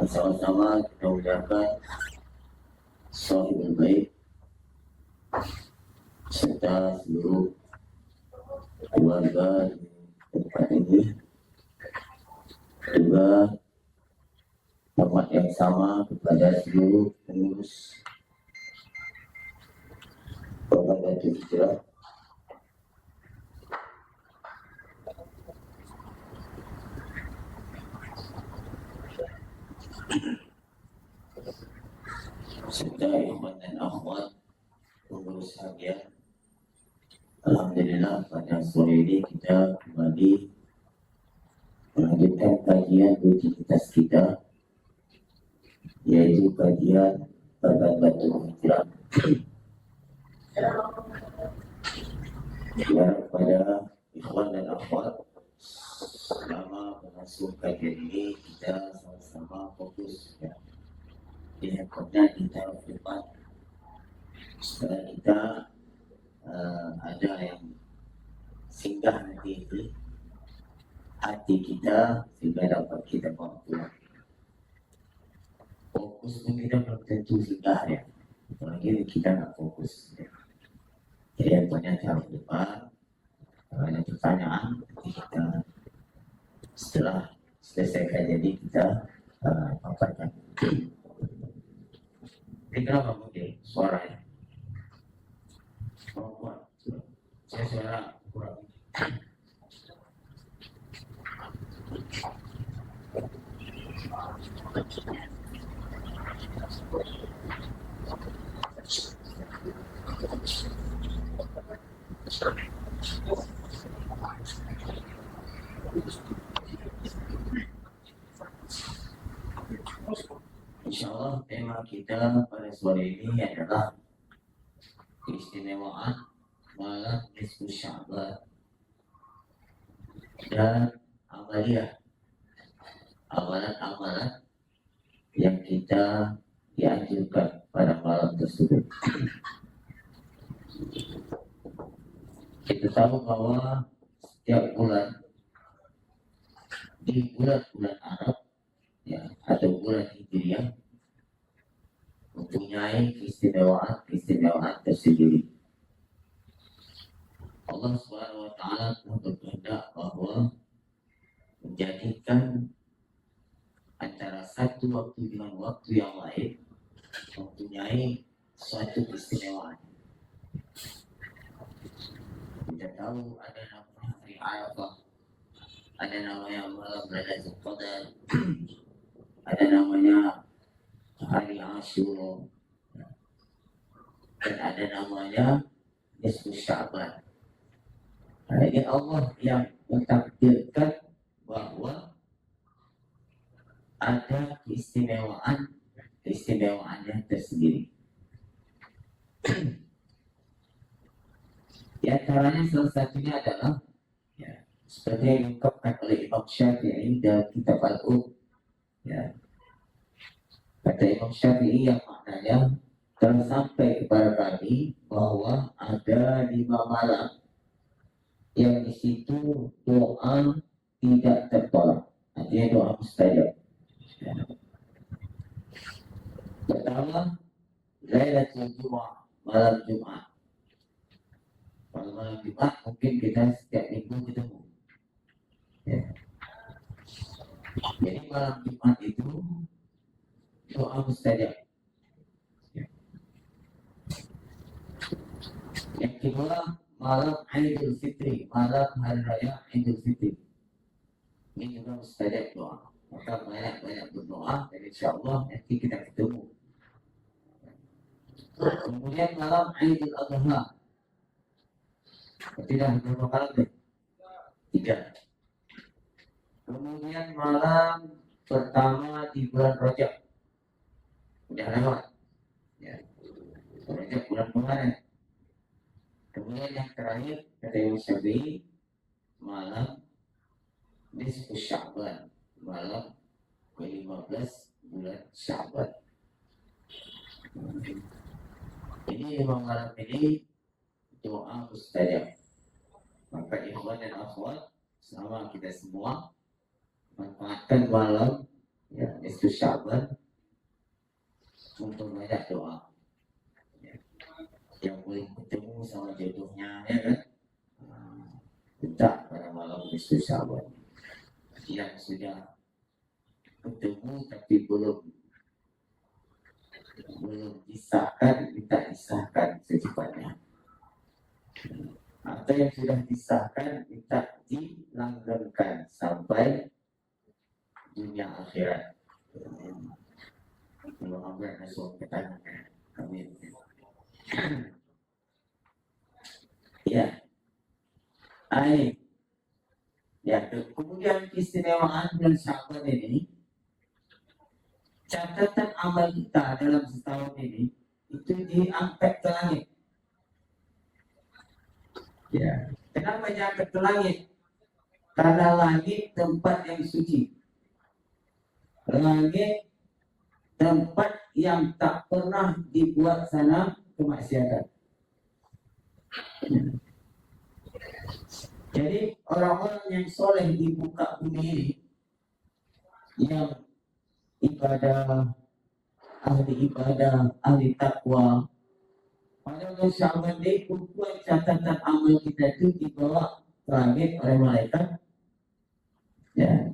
Sama-sama kita ucapkan Shahidul baik serta seluruh keluarga di tempat ini, juga hormat yang sama kepada seluruh pengurus Propagator Hijrah. Serta ikhwan dan akhwat pengurus hadiah. Alhamdulillah pada sore ini kita kembali melanjutkan kajian rutinitas kita, yaitu kajian Propagator Hijrah. Ya, kepada ikhwan dan akhwat, selama mengasuh kajian ini kita sama-sama fokus ya. Diharapkan kita firman supaya kita ada yang singgah nanti di hati kita sehingga dapat kita bawa pulang. Fokus pun kita belum tentu singgah ya, apalagi kita nggak fokus ya. Jadi yang banyak cara depan, kalau ada pertanyaan nanti kita setelah selesai kajian ini kita paparkan. Ini kenapa mungkin suaranya? Kuat. Saya suara kurang. Insyaallah tema kita pada sore ini adalah keistimewaan malam nisfu Sya'ban dan amaliyah, amalan-amalan yang kita dianjurkan pada malam tersebut. Kita tahu bahwa setiap bulan di bulan-bulan Arab ya, atau bulan Hijriah mempunyai keistimewaan tersendiri. Allah Subhanahu wa taala telah berkehendak bahwa menjadikan antara satu waktu dengan waktu yang lain mempunyai suatu keistimewaan. Kita tahu ada namanya hari Arafah, ada namanya malam Lailatul Qadar, ada namanya hari Asyura, dan ada namanya nisfu Sya'ban. Nah, ini Allah yang mentakdirkan bahwa ada keistimewaannya tersendiri. Di antaranya salah satunya adalah ya, seperti yang diungkapkan oleh Imam Syafi'i dalam kitab Al-Um ya. Kata Imam Syafi'i yang maknanya telah sampai kepada kami bahwa ada 5 malam yang di situ doa tidak tertolak, artinya doa mustajab. Ya. Pertama, Lailatul Jumu'ah, malam Jumat. Kalau malam Jumat mungkin kita setiap minggu ketemu. Ya. Jadi malam Jumat itu doa mustajab. Ya. Yang kedua, malam Idul Fitri, malam hari raya Idul Fitri. Ini juga mustajab doa. Maka banyak-banyak berdoa dan insyaAllah nanti kita ketemu. Kemudian malam Idul Adha. Tidak berapa malam deh? 3. Kemudian malam pertama di bulan Rajab. Udah lewat. Ya. Rajab bulan kemarin. Kemudian yang terakhir kata Imam Syafi'i malam nisfu Sya'ban, malam ke-15 bulan Sya'ban. Ini 5 malam ini doa mustajab. Maka ikhwan dan akhwat sama kita semua manfaatkan malam ya, nisfu Sya'ban untuk banyak doa. Ya. Yang boleh ketemu sama jodohnya, ya kan? Minta pada malam nisfu Sya'ban. Yang sudah ketemu tapi belum disahkan, minta disahkan secepatnya. Atau yang sudah disahkan, minta dilanggengkan sampai dunia akhirat. Mudah-mudahan langsung ketanya. Amin. Ya. Ya, kemudian keistimewaan bulan Sya'ban ini, catatan amal kita dalam setahun ini itu diangkat ke langit. Ya, kenapa diangkat ke langit? Karena langit tempat yang suci. Langit tempat yang tak pernah dibuat sana kemaksiatan. Jadi orang-orang yang soleh di muka bumi ini, yang ibadah, ahli takwa, pada bulan Sya'ban ini kumpulan catatan amal kita itu dibawa ke langit oleh malaikat. Ya.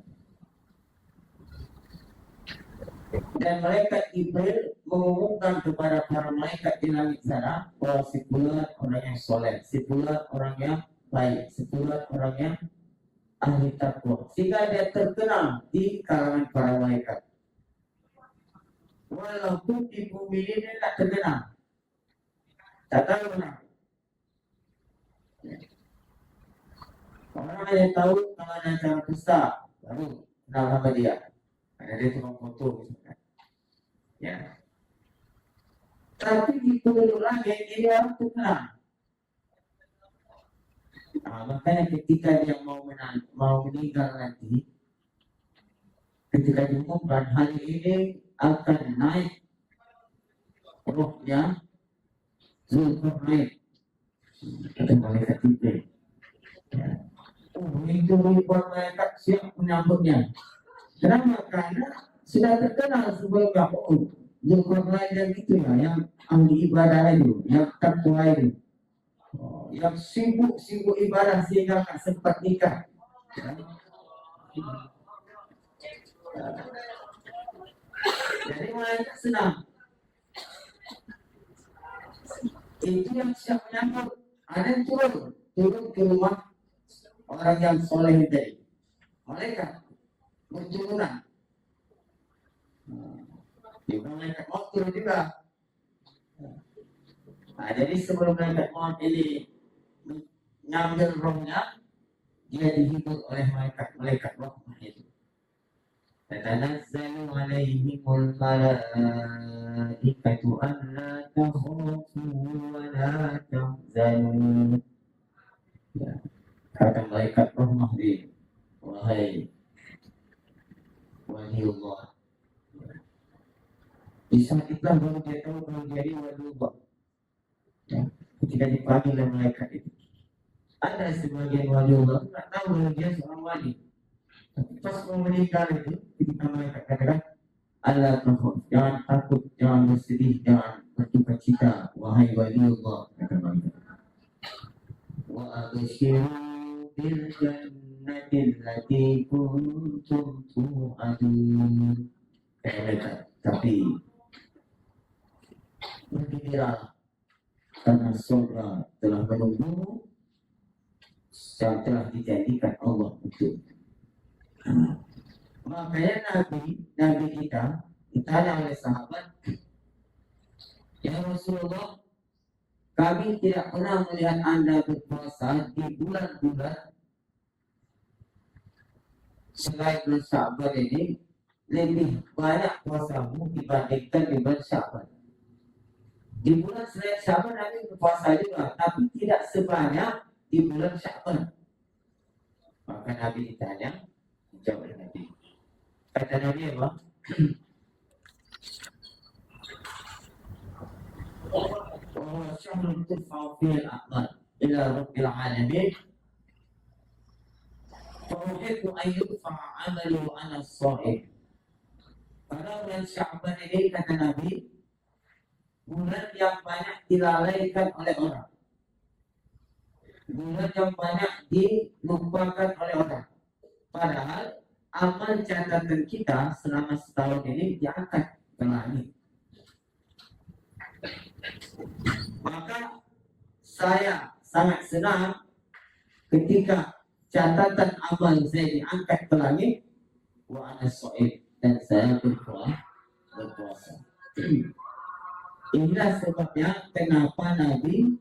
Dan malaikat Jibril mengumumkan kepada para malaikat di langit sana bahwa si fulan orang yang soleh, si fulan orang yang baik, si fulan orang yang ahli takwa, sehingga dia terkenal di kalangan para malaikat. Walaupun di bumi ini dia tak terkenal, tak tahu kenapa. Orang hanya tahu kalau ada acara pesta, baru kenal sama dia. Karena dia cuma foto misalkan. Ya. Tapi di penduduk langit dia harus terkenal. Makanya ketika dia mau meninggal nanti, ketika diumumkan hari ini akan naik rohnya Zulkarnain, kata malaikat Jibril. Ya. Itu ribuan malaikat siap menyambutnya. Kenapa? Karena sudah terkenal sebelumnya. Zulkarnain yang itu ya, yang ahli ibadah itu, yang takwa itu, yang sibuk ibadah sehingga tak sempat nikah. Jadi malaikat senang. Itu yang siap menyambut. Ada yang turun ke rumah orang yang soleh tadi. Malaikat berturunan. Juga malaikat maut turun juga. Jadi sebelum malaikat maut ini mengambil rohnya, dia dihibur oleh malaikat roh itu. Tatanazzalu alaihimul malaikatu alla takhafu wa la tahzanu. Ya. Kata malaikat rahmah ini, wahai waliullah. Di saat itulah baru dia tahu kalau jadi waliullah. Ya. Ketika dipanggil oleh malaikat itu, ada sebagian waliullah tidak tahu kalau dia seorang wali. Tapi pas mau meninggal itu, ketika malaikat katakan, Allah tahu, jangan takut, jangan bersedih, jangan berduka cita, wahai waliullah, kata malaikat. Wa abshiru bil jannati allati kuntum tu'adun. Tapi bergembiralah karena surga telah menunggu yang telah dijanjikan Allah untuk. Makanya Nabi kita ditanya oleh sahabat, ya Rasulullah, kami tidak pernah melihat Anda berpuasa di bulan-bulan selain bulan Sya'ban ini lebih banyak puasamu dibandingkan di bulan Sya'ban. Di bulan selain Sya'ban Nabi berpuasa juga, tapi tidak sebanyak di bulan Sya'ban. Maka Nabi ditanya, jawab Nabi. Kata Nabi apa? شهر ترفع فيه الأعمال إلى رب العالمين فأحب أن يرفع عمله أنا الصائم Pada bulan Sya'ban ini kata Nabi, bulan yang banyak dilalaikan oleh orang, bulan yang banyak dilupakan oleh orang. Padahal amal catatan kita selama setahun ini diangkat ke langit. Maka saya sangat senang ketika catatan amal saya diangkat ke langit wa ana shaim, dan saya berpuasa. Inilah sebabnya kenapa Nabi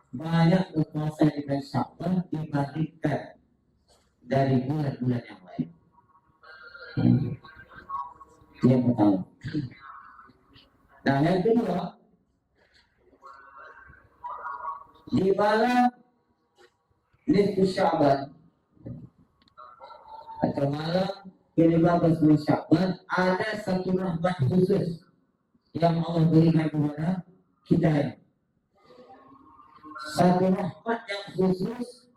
banyak berpuasa di bulan Sya'ban dibandingkan dari bulan-bulan yang lain. Yang pertama. Nah, yang kedua, di malam nisfu Sya'ban atau malam ke-15 bulan Sya'ban ada satu rahmat khusus yang Allah berikan kepada kita. Satu rahmat yang khusus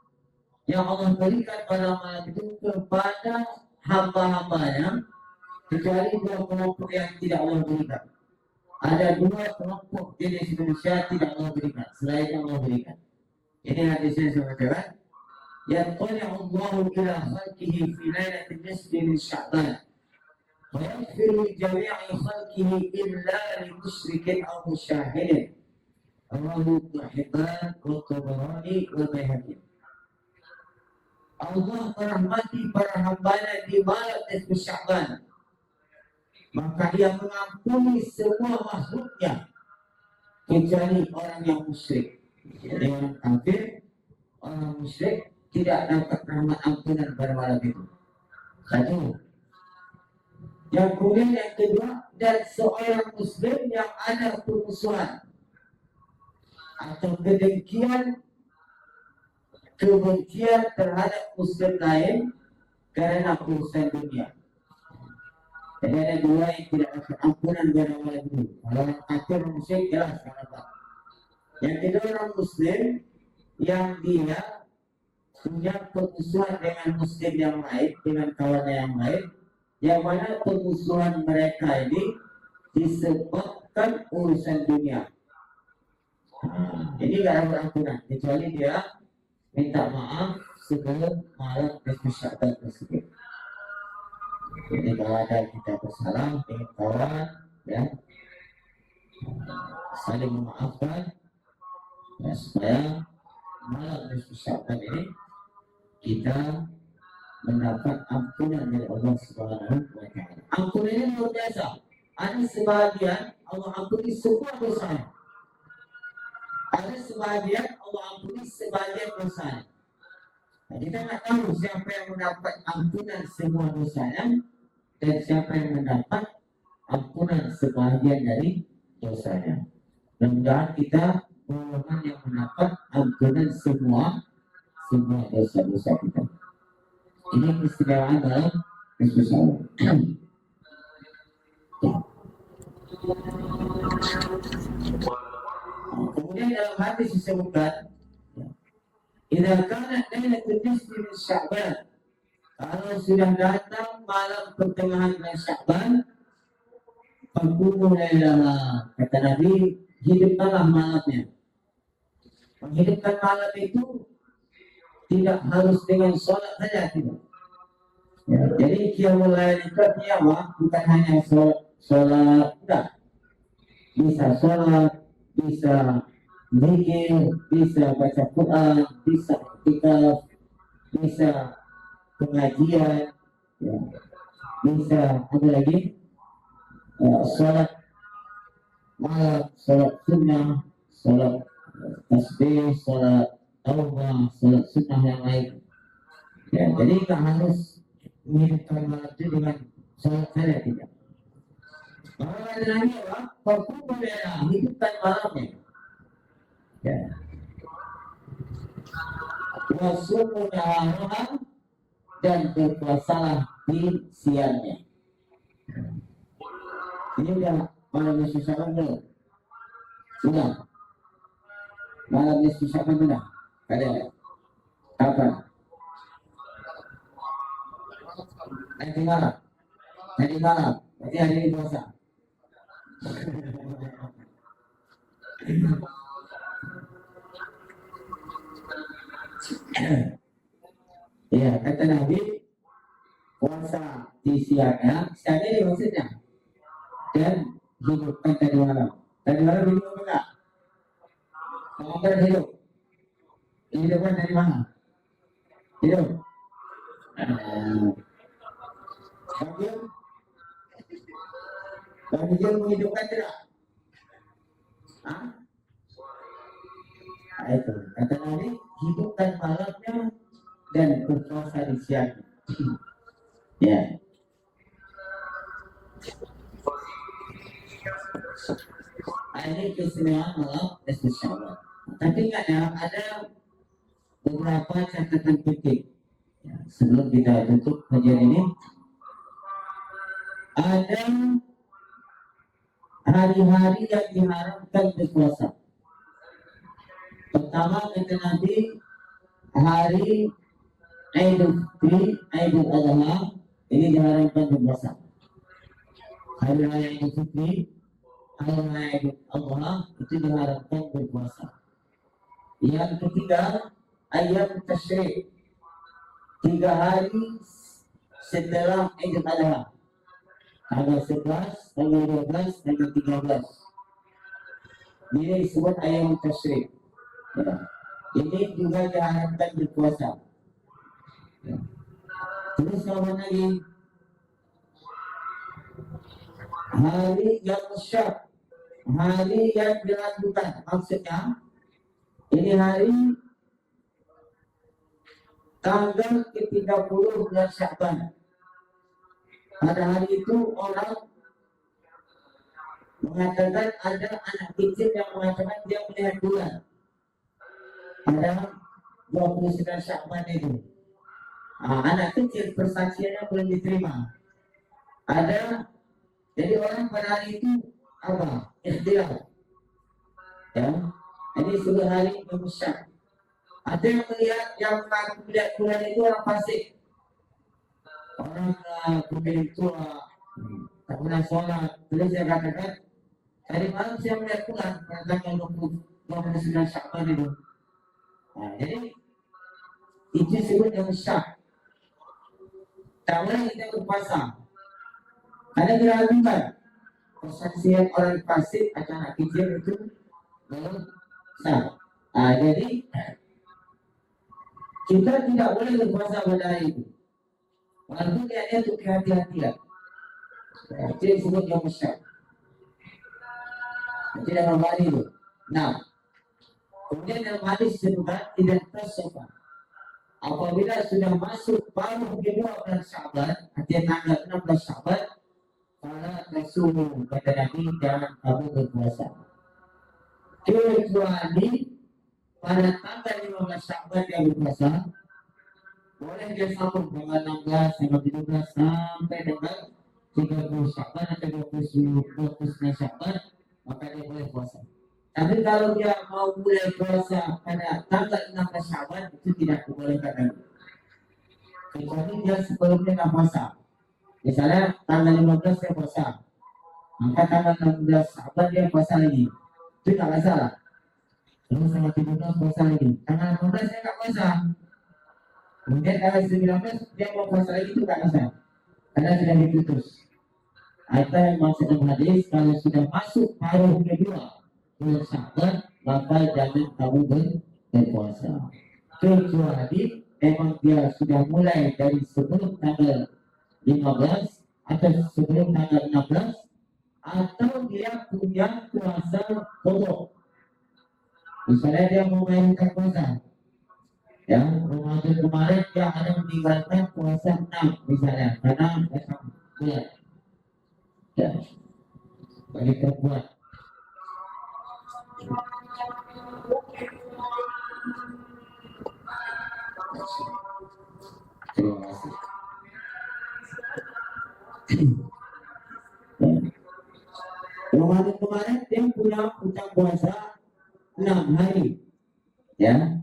yang Allah berikan pada malam itu kepada hamba-hambanya, kecuali dua kelompok yang tidak Allah berikan. Ada dua kelompok jenis manusia tidak Allah berikan, selain yang Allah berikan. Ini hadisnya saya bacakan. Yatqali'u Allahu ila khalqihi fi lailatin nisfi min Sya'ban wa yaghfiru li jami'i khalqihi illa li musyrikin aw musyahidin. Rawahu Ibnu Hibban wa Tabarani wa Baihaqi. Allah merahmati para hambanya di malam nisfu Sya'ban, maka Dia mengampuni semua makhluknya kecuali orang yang musyrik. Jadi orang kafir, orang musyrik tidak dapat rahmat ampunan pada malam itu. Satu. Yang kemudian yang kedua, dan seorang muslim yang ada permusuhan atau kebencian terhadap muslim lain karena urusan dunia. Jadi ada dua yang tidak dapat ampunan pada malam itu. Kalau orang kafir musyrik jelas kenapa. Yang kedua, orang muslim yang dia punya permusuhan dengan muslim yang lain, dengan kawannya yang lain, yang mana permusuhan mereka ini disebabkan urusan dunia. Ini gak ada ampunan kecuali dia minta maaf sebelum malam nisfu Sya'ban tersebut. Jadi kalau ada kita bersalah dengan kawan, ya, saling memaafkan, ya, supaya malam nisfu Sya'ban ini kita mendapat ampunan dari Allah Subhanahu wa Ta'ala. Ampunan ini luar biasa. Ada sebagian Allah ampuni semua dosa. Ada sebagian Allah ampuni sebagian dosa. Nah, kita nggak tahu siapa yang mendapat ampunan semua dosanya dan siapa yang mendapat ampunan sebagian dari dosanya. Mudah-mudahan kita golongan yang mendapat ampunan semua dosa-dosa kita. Ini keistimewaan dalam nisfu Sya'ban. Kemudian dalam hadis disebutkan, idza kana lailatul nisfi min Sya'ban, kalau sudah datang malam pertengahan bulan Sya'ban, faqumu lailaha, kata Nabi, hidupkanlah malamnya. Menghidupkan malam itu tidak harus dengan sholat saja, tidak. Ya, jadi qiyamul lail itu artinya apa? Bukan hanya sholat, tidak. Bisa sholat, bisa zikir, bisa baca Quran, bisa iktikaf, bisa pengajian, ya. Bisa apa lagi? Sholat malam, sholat sunnah, sholat tasbih, sholat taubah, sholat sunnah yang lain. Ya, jadi nggak harus menghidupkan malam itu dengan sholat saja, tidak. Kalau ada lagi apa? Faqumu lailaha, hidupkan malamnya. Ya. Wasumu naharaha, dan berpuasalah di siangnya. Ini udah malam nisfu Sya'ban belum? Sudah. Malam nisfu Sya'ban sudah. Ada. Kapan? Nanti malam. Berarti hari ini puasa. Ya, kata Nabi, puasa di siangnya, siangnya di maksudnya, dan hidupkan tadi malam. Tadi malam hidup apa enggak? Kalau hidup, hidupkan dari mana? Hidup. Bagi dia menghidupkan tidak? Hah? Nah, itu kata Nabi, hidupkan malamnya dan berpuasa di siang. Ya. Ini keistimewaan malam nisfu Syawal. Tapi ada beberapa catatan penting. Ya, sebelum kita tutup kajian ini, ada hari-hari yang diharamkan berpuasa. Pertama kata Nabi, hari Idul Fitri, Idul Adha ini diharamkan berpuasa. Hari raya Idul Fitri, hari raya Idul Adha itu diharamkan berpuasa. Yang ketiga, ayam tasyrik, 3 hari setelah Idul Adha, tanggal 11, tanggal 12, tanggal 13. Ini disebut ayam tasyrik. Ya. Ini juga diharamkan berpuasa. Ya. Terus kawan lagi, hari yang syak, hari yang dilakukan, maksudnya ini hari tanggal ke-30 bulan Sya'ban. Pada hari itu orang mengatakan, ada anak kecil yang mengatakan dia melihat bulan pada 29 Sya'ban itu. Anak kecil persaksiannya belum diterima. Ada, jadi orang pada hari itu apa? Ikhtilaf. Ya, ini sudah hari memusyak. Ada yang melihat, yang melihat bulan itu orang fasik. Orang pemilik tua, tak pernah sholat. Terus saya katakan, tadi malam saya melihat bulan pada tanggal 29 Sya'ban itu. Nah, jadi itu disebut yang syak. Tak boleh kita berpuasa. Ada diragukan persaksian orang fasik atau anak kecil itu belum sah. Jadi kita tidak boleh berpuasa pada hari itu. Walaupun niatnya untuk kehati-hatian. Itu disebut yang syak. Itu dalam hari itu. Nah, kemudian dalam hadis disebutkan tidak tersopan. Apabila sudah masuk paruh kedua bulan Sya'ban, artinya tanggal 16 Sya'ban, para Rasul kata Nabi jangan kamu berpuasa. Kecuali pada tanggal 15 Sya'ban dia berpuasa, boleh dia sambung tanggal 16, tanggal 17 sampai dengan 30 Sya'ban atau 29 Sya'ban, maka dia boleh puasa. Tapi kalau dia mau mulai puasa pada tanggal 16 Sya'ban, itu tidak dibolehkan lagi. Kecuali dia sebelumnya tidak puasa. Misalnya tanggal 15 dia puasa, maka tanggal 16 Sya'ban dia puasa lagi. Itu tidak masalah. Terus tanggal 17 puasa lagi. Tanggal 16 dia tidak puasa. Kemudian tanggal 19 dia mau puasa lagi, itu tidak masalah. Karena sudah diputus. Ada yang maksud dalam hadis, kalau sudah masuk paruh kedua bulan Sya'ban, maka jangan kamu berpuasa. Kecuali memang dia sudah mulai dari sebelum tanggal 15 atau sebelum tanggal 16, atau dia punya puasa kodok. Misalnya dia mau mainkan puasa, ya Ramadan kemarin dia ada meninggalkan puasa 6 misalnya karena besok bulan, ya bagi perempuan. Terima kasih. Ramadan kemarin dia punya utang puasa 6 hari, ya.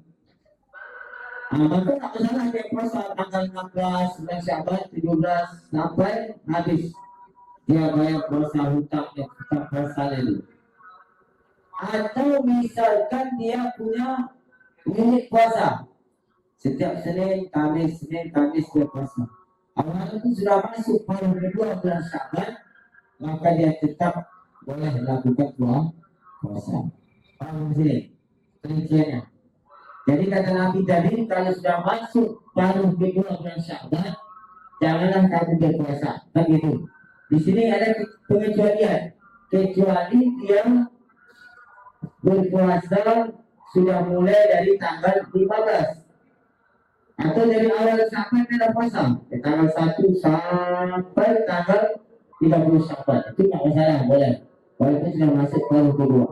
Maka tak masalah dia puasa tanggal 16 bulan Sya'ban 17 sampai habis dia bayar puasa hutangnya, hutang puasanya dulu. Atau misalkan dia punya unit puasa, setiap Senin, Kamis dia puasa. Awal itu sudah masuk paruh kedua bulan Syaban, maka dia tetap boleh lakukan puasa. Paham sini perinciannya. Jadi kata Nabi tadi, kalau sudah masuk paruh kedua bulan Syaban, janganlah kamu berpuasa. Kan gitu. Di sini ada pengecualian, kecuali dia berpuasa sudah mulai dari tanggal 15 atau dari awal sampai tidak puasa dari tanggal 1 sampai tanggal 30 Syawal, itu nggak masalah, boleh walaupun sudah masuk paruh kedua.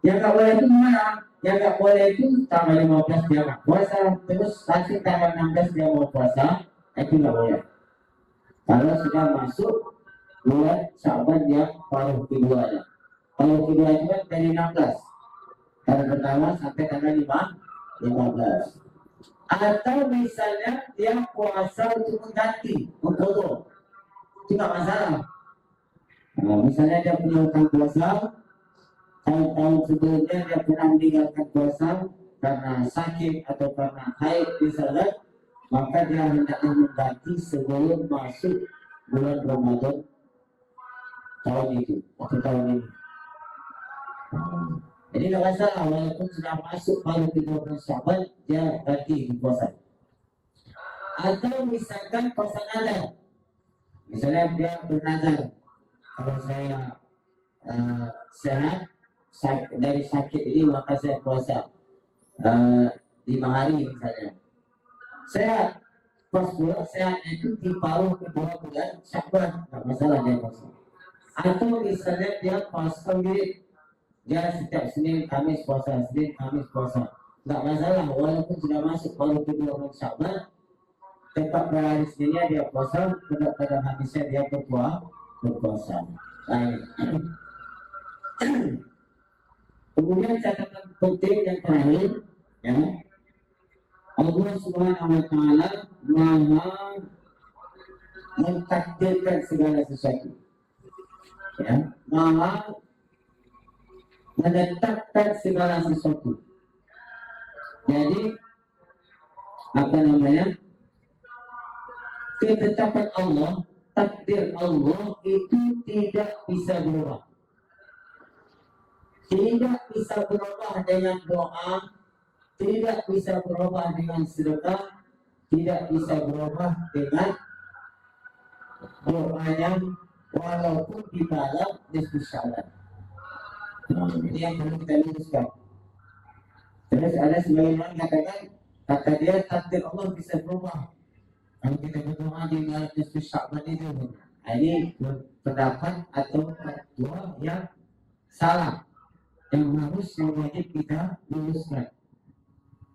Yang nggak boleh itu gimana? Yang nggak boleh itu tanggal 15 dia nggak puasa, terus nanti tanggal 16 dia mau puasa, itu nggak boleh. Kalau sudah masuk bulan Syawal yang paruh kedua ya. Paruh kedua itu kan dari 16 tanggal pertama sampai tanggal 15. Atau misalnya dia puasa untuk mengganti, untuk itu nggak masalah. Nah, misalnya dia punya hutang puasa, tahun-tahun sebelumnya dia pernah meninggalkan puasa karena sakit atau karena haid misalnya, maka dia hendaknya mengganti sebelum masuk bulan Ramadan tahun itu atau tahun ini. Jadi nggak masalah, walaupun sudah masuk paruh kedua bulan Syawal, dia ganti puasa. Atau misalkan puasa nazar, misalnya dia bernazar, kalau saya sehat dari sakit ini maka saya puasa 5 hari misalnya. Sehat, pas puasa sehat itu di paruh kedua bulan Syawal, nggak masalah dia puasa. Atau misalnya dia puasa wirid, dia setiap Senin Kamis puasa, Senin Kamis puasa, nggak masalah walaupun sudah masuk paruh kedua bulan Syawal, tempat pada hari Seninnya dia puasa, tempat pada Hamisnya dia berpuasa. Nah, kemudian catatan penting yang terakhir, ya, Allah Subhanahu Wa Taala Maha mentakdirkan segala sesuatu, ya, Maha menetapkan segala sesuatu. Jadi apa namanya, ketetapan Allah, takdir Allah itu tidak bisa berubah. Tidak bisa berubah dengan doa, tidak bisa berubah dengan sedekah, tidak bisa berubah dengan doanya walaupun di dalam nisfu Sya'ban. Ini yang perlu kita luruskan. Terus ada sebagian orang katakan, kata dia takdir Allah bisa berubah kalau kita berdoa di dalam nisfu Sya'ban itu. Ini pendapat atau fatwa yang salah, yang harus yang wajib kita luruskan.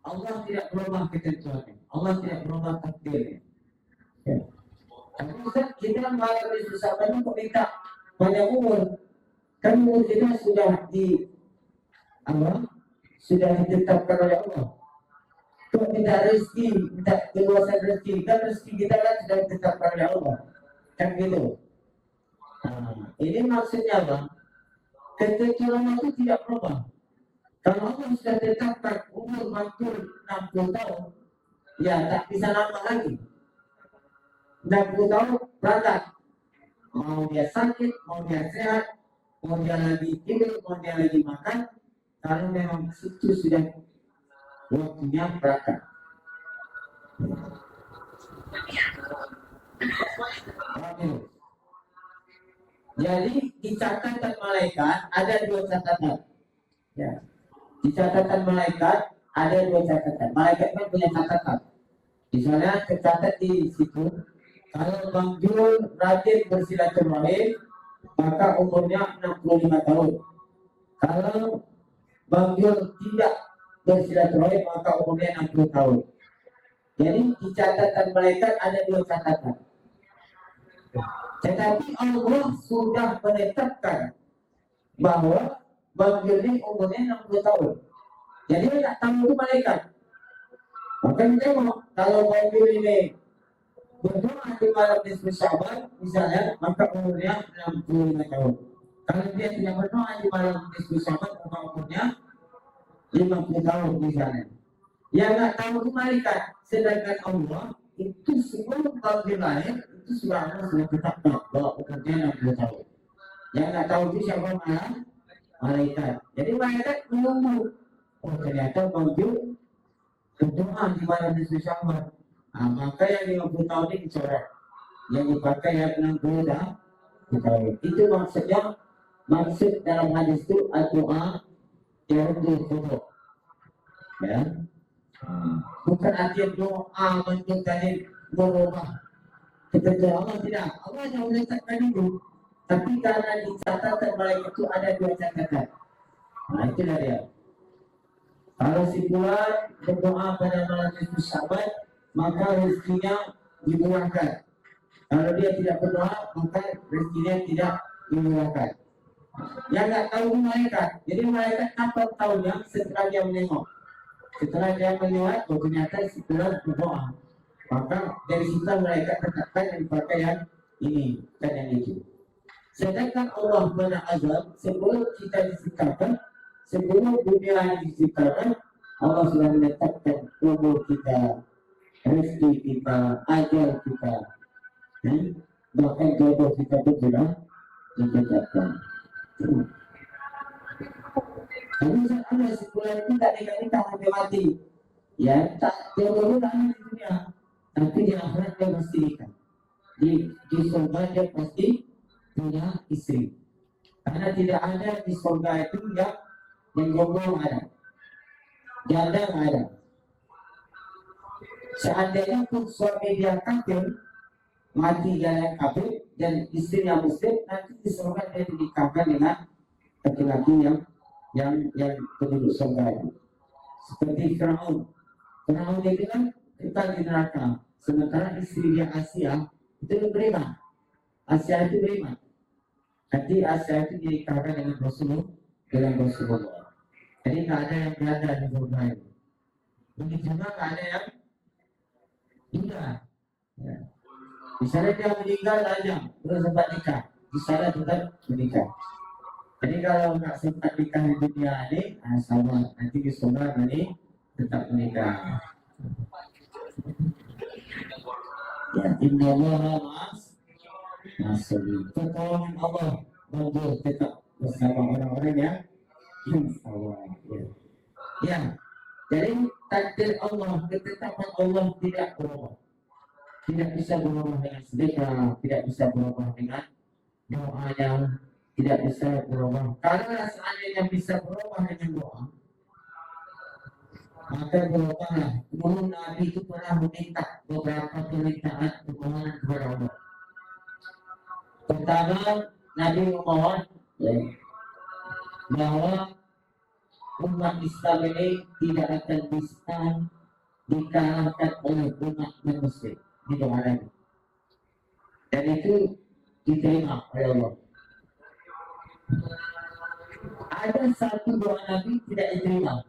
Allah tidak berubah ketentuannya, Allah tidak berubah takdirnya. Ya. Tapi kita malah nisfu Sya'ban itu minta banyak umur. Kan umur kita sudah ditetapkan oleh Allah. Untuk minta rezeki, minta keluasan rezeki, kan rezeki kita kan sudah ditetapkan oleh Allah. Kan gitu. Nah, ini maksudnya apa? Ketentuan itu tidak berubah. Kalau Allah sudah tetapkan umur makhluk 60 tahun, ya tak bisa nambah lagi. 60 tahun berat. Mau dia sakit, mau dia sehat, mau dia lagi tidur, mau dia lagi makan, kalau memang itu sudah waktunya berangkat. Jadi di catatan malaikat ada 2 catatan. Ya. Di catatan malaikat ada 2 catatan. Malaikat kan punya catatan. Misalnya tercatat di situ, kalau Bang Jul rajin bersilaturahim, maka umurnya 65 tahun. Kalau Bang Jul tidak bersilaturahim, maka umurnya 60 tahun. Jadi di catatan malaikat ada 2 catatan. Tetapi Allah sudah menetapkan bahwa Bang Jul ini umurnya 60 tahun. Jadi tidak tahu itu malaikat. Maka tengok kalau Bang Jul ini berdoa di malam nisfu Sya'ban misalnya, maka umurnya 65 tahun. Kalau dia tidak berdoa di malam nisfu Sya'ban, maka umurnya 50 tahun misalnya. Yang nggak tahu itu malaikat, sedangkan Allah itu sebelum tahun dia lahir itu sudah Allah sudah tetapkan bahwa umurnya 60 tahun. Yang nggak tahu itu siapa malaikat. Jadi malaikat menunggu. Oh ternyata maju berdoa di malam nisfu Sya'ban. Nah, maka yang 50 tahun ini dicoret, yang dipakai yang 60 tahun. Itu maksudnya, maksud dalam hadis itu doa yarudul qulub. Ya. Bukan arti doa bentuk tadi berubah. Kita doa tidak, Allah yang meletakkan itu. Tapi karena di catatan malaikat itu ada 2 catatan. Nah itu dia. Kalau si bulan berdoa pada malam nisfu Sya'ban, maka rezekinya dimurahkan. Kalau dia tidak berdoa, maka rezekinya tidak dimurahkan. Yang nggak tahu malaikat. Jadi malaikat apa tahunya setelah dia menengok. Setelah dia melihat, oh ternyata si bulan berdoa. Maka dari situ malaikat tetapkan yang dipakai yang ini dan yang itu. Sedangkan Allah Subhanahu azab sebelum kita diciptakan, sebelum dunia diciptakan, Allah sudah menetapkan umur kita, rezeki kita, ajal kita, bahkan jodoh kita pun sudah ditetapkan. Jadi ada sebulan itu tak nikah sampai mati, ya tak jodoh tak ada di dunia, tapi di akhirat dia pasti nikah. Di surga dia pasti punya istri, karena tidak ada di surga itu yang jomblo ada, janda ada. Seandainya pun suami dia kafir, mati jalan kafir dan istrinya muslim, nanti di surga dia dinikahkan dengan laki-laki yang penduduk surga itu. Seperti Firaun. Firaun dia bilang kita di neraka, sementara istri dia Asia itu beriman. Asia itu beriman. Nanti Asia itu dinikahkan dengan Rasulullah. Jadi nggak ada yang berada di surga itu. Begitu juga nggak ada yang tidak. Ya. Misalnya dia meninggal aja, belum sempat nikah, misalnya tetap menikah. Jadi kalau nggak sempat nikah di dunia ini, sama nanti di surga ini tetap menikah. Ya, Inna Allah Mas-Masuli. Pertolongan Allah manjur tetap bersama orang-orang yang insya-Allah. Ya, jadi takdir Allah, ketetapan Allah tidak berubah. Tidak bisa berubah dengan sedekah, tidak bisa berubah dengan doanya, tidak bisa berubah. Karena seandainya bisa berubah dengan doa, maka berubahlah. Dulu Nabi itu pernah meminta beberapa permintaan permohonan kepada Allah. Pertama, Nabi memohon bahwa umat Islam ini tidak akan bisa dikalahkan oleh umat Muslim di doa Nabi. Dan itu diterima oleh Allah. Ada satu doa Nabi tidak diterima.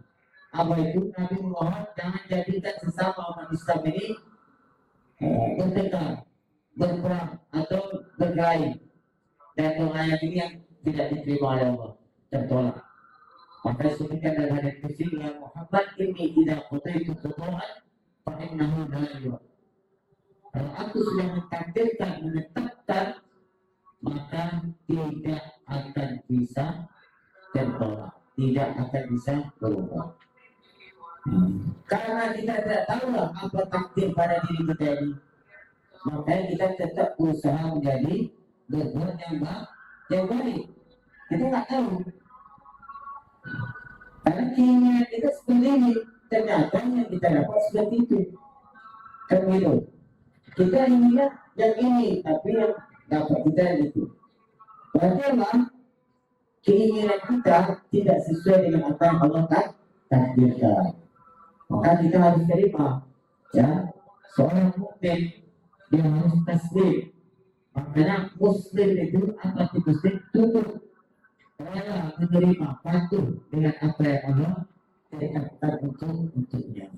Apa itu? Nabi memohon jangan jadikan sesama umat Islam ini bertengkar, berperang atau berkelahi. Dan doa ini yang tidak diterima oleh Allah, tertolak. Maka disebutkan dalam hadis qudsi ya Muhammad inni idza qadaitu qudu'an fa innahu la yu'ad. Kalau aku sudah menetapkan, maka tidak akan bisa tertolak, tidak akan bisa berubah. Karena kita tidak tahu apa takdir pada diri kita ini, makanya kita tetap berusaha menjadi berbuat yang baik. Kita nggak tahu. Karena keinginan kita seperti ini, ternyata yang kita dapat seperti itu. Kan gitu. Kita inginnya yang ini, tapi yang dapat kita itu. Berarti apa? Keinginan kita tidak sesuai dengan apa yang Allah takdirkan. Maka kita harus terima. Ya, seorang mukmin dia harus taslim. Makanya Muslim itu apa itu Muslim? Tunduk. Rela menerima patuh dengan apa yang Allah tetapkan untuknya.